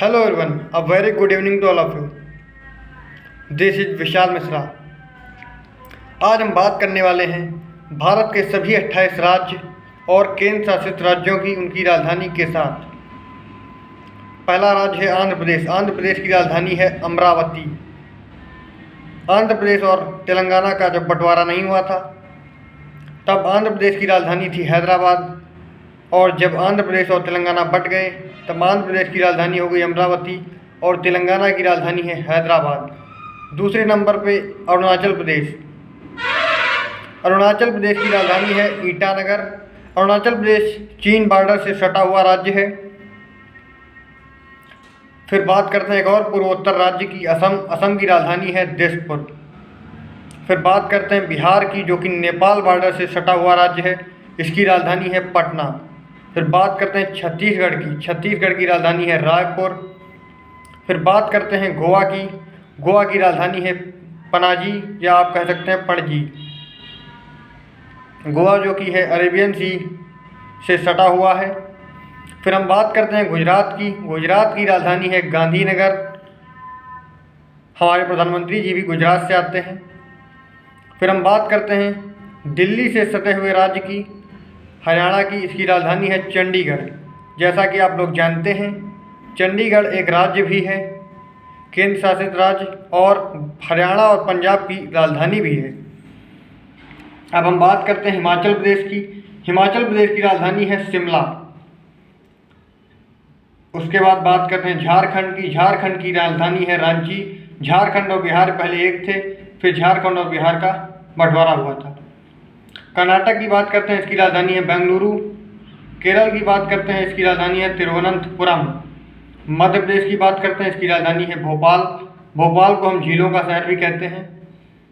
Hello everyone, a very good evening to all of you. This is Vishal Mishra. आज हम बात करने वाले हैं भारत के सभी 28 राज्य और केंद्र शासित राज्यों की उनकी राजधानी के साथ. पहला राज्य है आंध्र प्रदेश. आंध्र प्रदेश की राजधानी है अमरावती. आंध्र प्रदेश और तेलंगाना का जब बंटवारा नहीं हुआ था तब आंध्र प्रदेश की राजधानी थी हैदराबाद, और जब आंध्र प्रदेश और तेलंगाना बट गए तब आंध्र प्रदेश की राजधानी हो गई अमरावती और तेलंगाना की राजधानी है हैदराबाद. दूसरे नंबर पे अरुणाचल प्रदेश. अरुणाचल प्रदेश की राजधानी है ईटानगर. अरुणाचल प्रदेश चीन बॉर्डर से सटा हुआ राज्य है. फिर बात करते हैं एक और पूर्वोत्तर राज्य की, असम. असम की राजधानी है दिसपुर. फिर बात करते हैं बिहार की, जो कि नेपाल बॉर्डर से सटा हुआ राज्य है. इसकी राजधानी है पटना. फिर बात करते हैं छत्तीसगढ़ की. छत्तीसगढ़ की राजधानी है रायपुर. फिर बात करते हैं गोवा की. गोवा की राजधानी है पनाजी, या आप कह सकते हैं पणजी. गोवा जो कि है अरेबियन सी से सटा हुआ है. फिर हम बात करते हैं गुजरात की. गुजरात की राजधानी है गांधीनगर. हमारे प्रधानमंत्री जी भी गुजरात से आते हैं. फिर हम बात करते हैं दिल्ली से सटे हुए राज्य की, हरियाणा की. इसकी राजधानी है चंडीगढ़. जैसा कि आप लोग जानते हैं चंडीगढ़ एक राज्य भी है, केंद्र शासित राज्य, और हरियाणा और पंजाब की राजधानी भी है. अब हम बात करते हैं हिमाचल प्रदेश की. हिमाचल प्रदेश की राजधानी है शिमला. उसके बाद बात करते हैं झारखंड की. झारखंड की राजधानी है रांची. झारखंड और बिहार पहले एक थे, फिर झारखंड और बिहार का बंटवारा हुआ था. कर्नाटक की बात करते हैं, इसकी राजधानी है बेंगलुरु. केरल की बात करते हैं, इसकी राजधानी है तिरुवनंतपुरम. मध्य प्रदेश की बात करते हैं, इसकी राजधानी है भोपाल. भोपाल को हम झीलों का शहर भी कहते हैं.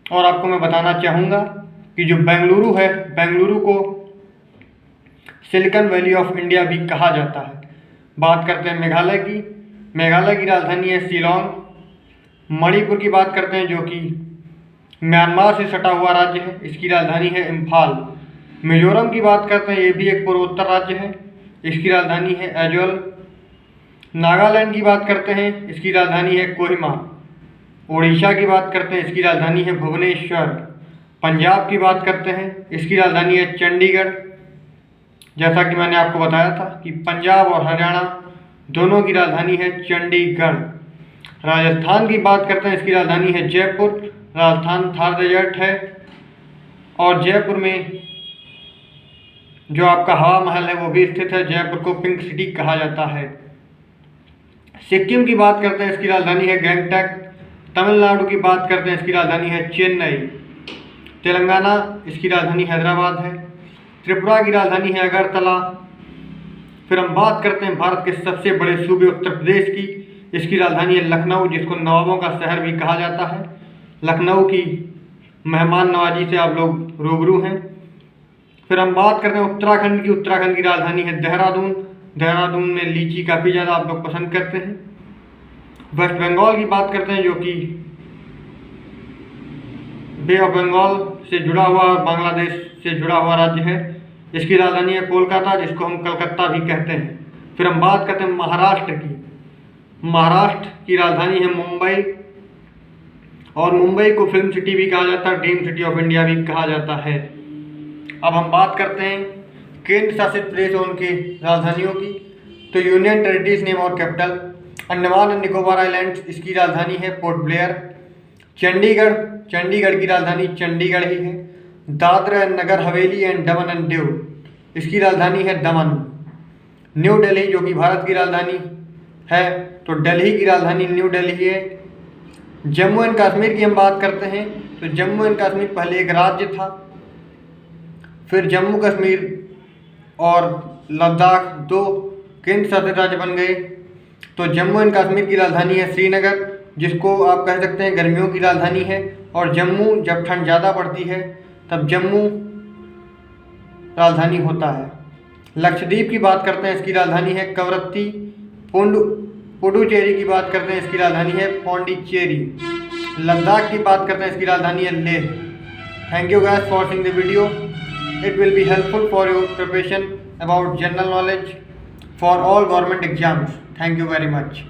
और आपको मैं बताना चाहूँगा कि जो बेंगलुरु है, बेंगलुरु को सिलिकॉन वैली ऑफ इंडिया भी कहा जाता है. बात करते हैं मेघालय की. मेघालय की राजधानी है शिलोंग. मणिपुर की बात करते हैं, जो कि म्यांमार से सटा हुआ राज्य है. इसकी राजधानी है इम्फाल. मिजोरम की बात करते हैं, ये भी एक पूर्वोत्तर राज्य है. इसकी राजधानी है एजोल. नागालैंड की बात करते हैं, इसकी राजधानी है कोहिमा. उड़ीसा की बात करते हैं, इसकी राजधानी है भुवनेश्वर. पंजाब की बात करते हैं, इसकी राजधानी है चंडीगढ़. जैसा कि मैंने आपको बताया था कि पंजाब और हरियाणा दोनों की राजधानी है चंडीगढ़. राजस्थान की बात करते हैं, इसकी राजधानी है जयपुर. राजस्थान थार डेजर्ट है, और जयपुर में जो आपका हवा महल है वो भी स्थित है. जयपुर को पिंक सिटी कहा जाता है. सिक्किम की बात करते हैं, इसकी राजधानी है गैंगटॉक. तमिलनाडु की बात करते हैं, इसकी राजधानी है चेन्नई. तेलंगाना, इसकी राजधानी हैदराबाद है. त्रिपुरा की राजधानी है अगरतला. फिर हम बात करते हैं भारत के सबसे बड़े सूबे उत्तर प्रदेश की. इसकी राजधानी है लखनऊ, जिसको नवाबों का शहर भी कहा जाता है. लखनऊ की मेहमान नवाजी से आप लोग रूबरू हैं. फिर हम बात करते हैं उत्तराखंड की. उत्तराखंड की राजधानी है देहरादून. देहरादून में लीची काफ़ी ज़्यादा आप लोग पसंद करते हैं. वेस्ट बंगाल की बात करते हैं, जो कि बे ऑफ बंगाल से जुड़ा हुआ, बांग्लादेश से जुड़ा हुआ राज्य है. इसकी राजधानी है कोलकाता, जिसको हम कलकत्ता भी कहते हैं. फिर हम बात करते हैं महाराष्ट्र की. महाराष्ट्र की राजधानी है मुंबई, और मुंबई को फिल्म सिटी भी कहा जाता है, ड्रीम सिटी ऑफ इंडिया भी कहा जाता है. अब हम बात करते हैं केंद्र शासित प्रदेश और उनकी राजधानियों की. तो यूनियन टेरिटरीज नेम और capital: Andaman and Nicobar islands, इसकी राजधानी है पोर्ट ब्लेयर. चंडीगढ़, चंडीगढ़ की राजधानी चंडीगढ़ ही है. Dadra and Nagar Haveli and Daman and Diu, इसकी राजधानी है दमन. न्यू दिल्ली, जो कि भारत की राजधानी है, तो दिल्ली की राजधानी न्यू दिल्ली है. जम्मू एंड कश्मीर की हम बात करते हैं, तो जम्मू एंड कश्मीर पहले एक राज्य था, फिर जम्मू कश्मीर और लद्दाख दो केंद्र शासित राज्य बन गए. तो जम्मू एंड कश्मीर की राजधानी है श्रीनगर, जिसको आप कह सकते हैं गर्मियों की राजधानी है. और जम्मू, जब ठंड ज़्यादा पड़ती है तब जम्मू राजधानी होता है. लक्षद्वीप की बात करते हैं, इसकी राजधानी है कवरत्ती. पुडुचेरी की बात करते हैं, इसकी राजधानी है पौंडीचेरी. लद्दाख की बात करते हैं, इसकी राजधानी है Leh. Thank you guys for seeing the video. It will be helpful for your preparation about general knowledge for all government exams. Thank you very much.